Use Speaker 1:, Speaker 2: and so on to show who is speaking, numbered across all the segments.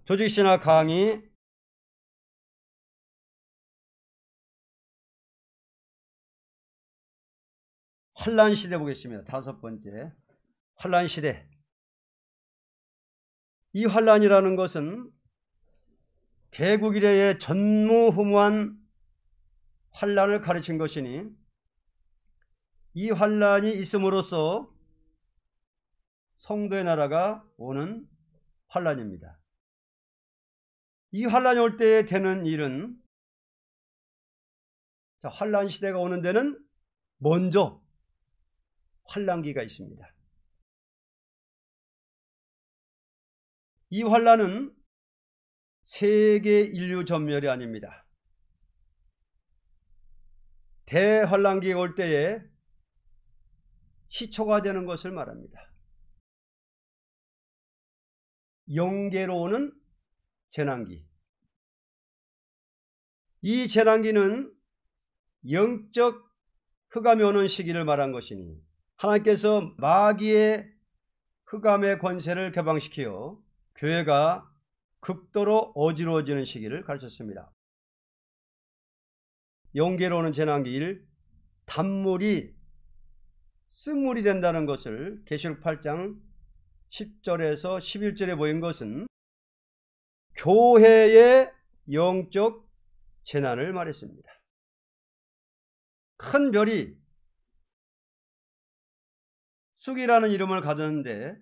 Speaker 1: 조직신학 강의 환란시대 보겠습니다. 5번째 환란시대. 이 환란이라는 것은 개국 이래의 전무후무한 환란을 가르친 것이니 이 환란이 있음으로써 성도의 나라가 오는 환란입니다. 이 환란이 올 때에 되는 일은, 환란 시대가 오는 데는 먼저 환란기가 있습니다. 이 환란은 세계 인류 전멸이 아닙니다. 대환란기가 올 때에 시초가 되는 것을 말합니다. 영계로 오는 재난기. 이 재난기는 영적 흑암이 오는 시기를 말한 것이니 하나님께서 마귀의 흑암의 권세를 개방시켜 교회가 극도로 어지러워지는 시기를 가르쳤습니다. 영계로 오는 재난기 1, 단물이 쓴물이 된다는 것을 계시록 8장 10절에서 11절에 보인 것은 교회의 영적 재난을 말했습니다. 큰 별이 쑥이라는 이름을 가졌는데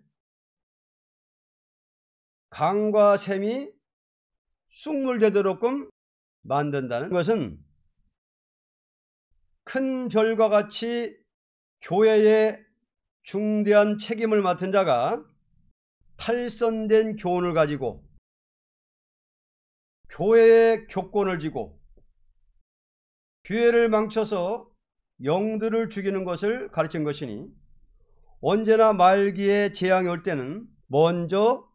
Speaker 1: 강과 샘이 쑥물 되도록끔 만든다는 것은 큰 별과 같이 교회의 중대한 책임을 맡은 자가 탈선된 교훈을 가지고 교회의 교권을 쥐고 교회를 망쳐서 영들을 죽이는 것을 가르친 것이니 언제나 말기의 재앙이 올 때는 먼저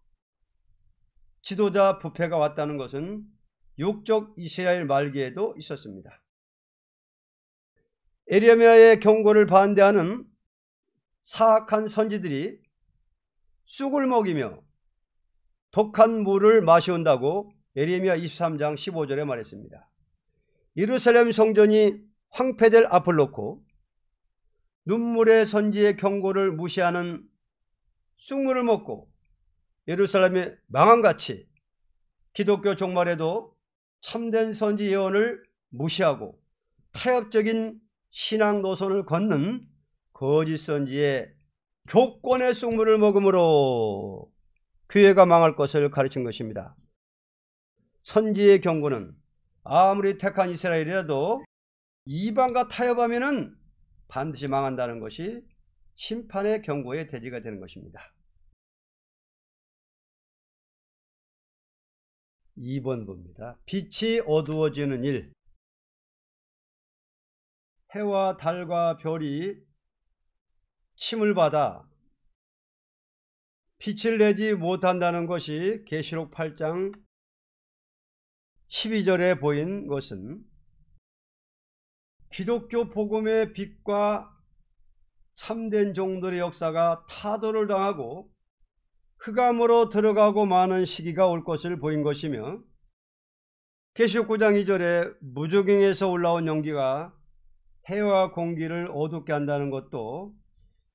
Speaker 1: 지도자 부패가 왔다는 것은 육적 이스라엘 말기에도 있었습니다. 에레미야의 경고를 반대하는 사악한 선지들이 쑥을 먹이며 독한 물을 마셔온다고 에레미야 23장 15절에 말했습니다. 예루살렘 성전이 황폐될 앞을 놓고 눈물의 선지의 경고를 무시하는 쑥물을 먹고 예루살렘이 망함같이 기독교 종말에도 참된 선지 예언을 무시하고 타협적인 신앙 노선을 걷는 거짓 선지의 교권의 쑥물을 먹음으로 교회가 망할 것을 가르친 것입니다. 선지의 경고는 아무리 택한 이스라엘이라도 이방과 타협하면은 반드시 망한다는 것이 심판의 경고의 대지가 되는 것입니다. 2번 봅니다. 빛이 어두워지는 일. 해와 달과 별이 침을 받아 빛을 내지 못한다는 것이 계시록 8장 12절에 보인 것은 기독교 복음의 빛과 참된 종들의 역사가 타도를 당하고 흑암으로 들어가고 마는 시기가 올 것을 보인 것이며 계시록 9장 2절에 무저갱에서 올라온 연기가 해와 공기를 어둡게 한다는 것도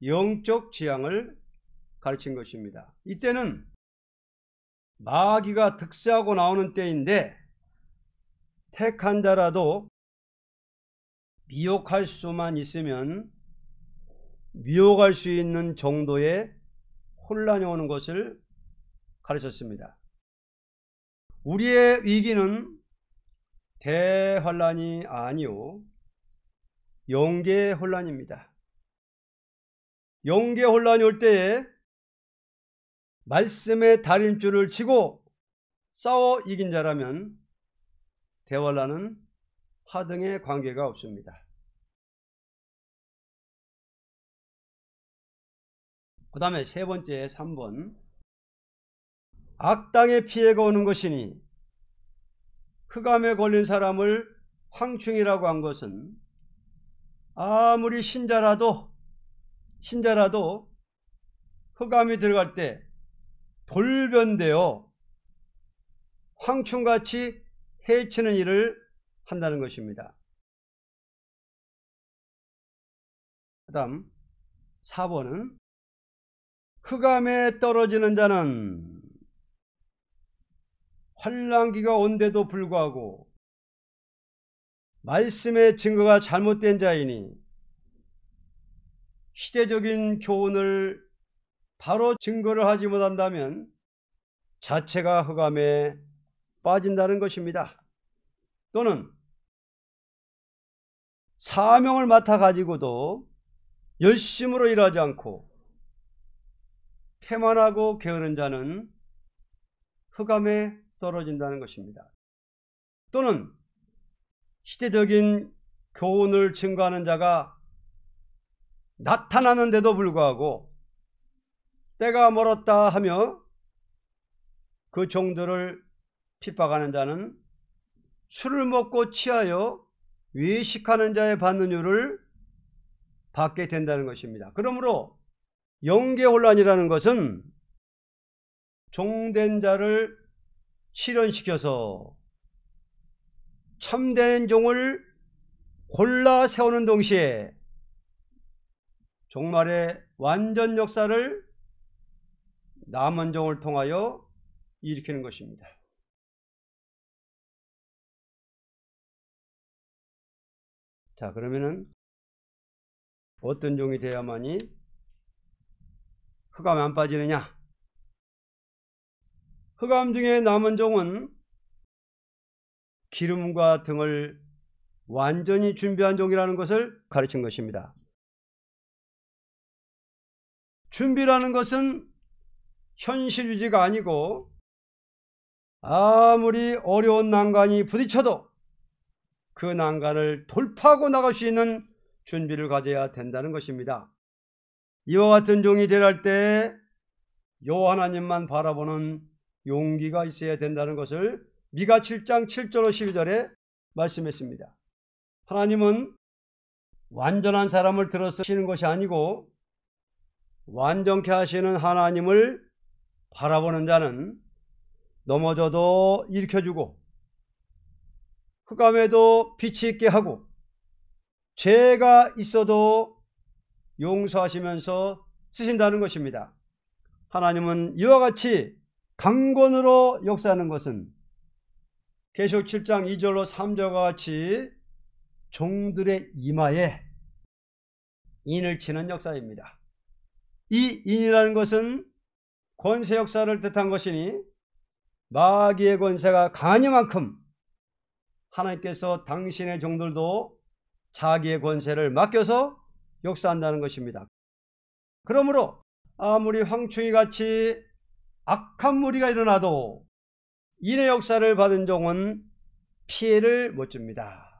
Speaker 1: 영적 재앙을 가르친 것입니다. 이때는 마귀가 득세하고 나오는 때인데 택한 자라도 미혹할 수만 있으면 미혹할 수 있는 정도의 혼란이 오는 것을 가르쳤습니다. 우리의 위기는 대환란이 아니요 영계의 혼란입니다. 영계의 혼란이 올 때에 말씀의 다림줄을 치고 싸워 이긴 자라면 대환란은 하등의 관계가 없습니다. 그 다음에 세 번째 3번 악당의 피해가 오는 것이니 흑암에 걸린 사람을 황충이라고 한 것은 아무리 신자라도 흑암이 들어갈 때 돌변되어 황충같이 해치는 일을 한다는 것입니다. 그 다음 4번은 흑암에 떨어지는 자는 환난기가 온데도 불구하고 말씀의 증거가 잘못된 자이니 시대적인 교훈을 바로 증거를 하지 못한다면 자체가 흑암에 빠진다는 것입니다. 또는 사명을 맡아 가지고도 열심으로 일하지 않고 태만하고 게으른 자는 흑암에 떨어진다는 것입니다. 또는 시대적인 교훈을 증거하는 자가 나타나는데도 불구하고 때가 멀었다 하며 그 종들을 핍박하는 자는 술을 먹고 취하여 외식하는 자의 받는 율을 받게 된다는 것입니다. 그러므로 영계혼란이라는 것은 종된 자를 실현시켜서 참된 종을 골라 세우는 동시에 종말의 완전 역사를 남은 종을 통하여 일으키는 것입니다. 자, 그러면은 어떤 종이 되어야만이 흑암에 안 빠지느냐? 흑암 중에 남은 종은 기름과 등을 완전히 준비한 종이라는 것을 가르친 것입니다. 준비라는 것은 현실 유지가 아니고 아무리 어려운 난관이 부딪혀도 그 난관을 돌파하고 나갈 수 있는 준비를 가져야 된다는 것입니다. 이와 같은 종이 되할 때 여호와 하나님만 바라보는 용기가 있어야 된다는 것을 미가 7장 7절로 12절에 말씀했습니다. 하나님은 완전한 사람을 들어쓰시는 것이 아니고 완전케 하시는 하나님을 바라보는 자는 넘어져도 일으켜주고 흑암에도 빛이 있게 하고 죄가 있어도 용서하시면서 쓰신다는 것입니다. 하나님은 이와 같이 강권으로 역사하는 것은 계시록 7장 2절로 3절과 같이 종들의 이마에 인을 치는 역사입니다. 이 인이라는 것은 권세 역사를 뜻한 것이니 마귀의 권세가 강하니만큼 하나님께서 당신의 종들도 자기의 권세를 맡겨서 역사한다는 것입니다. 그러므로 아무리 황충이같이 악한 무리가 일어나도 인의 역사를 받은 종은 피해를 못 줍니다.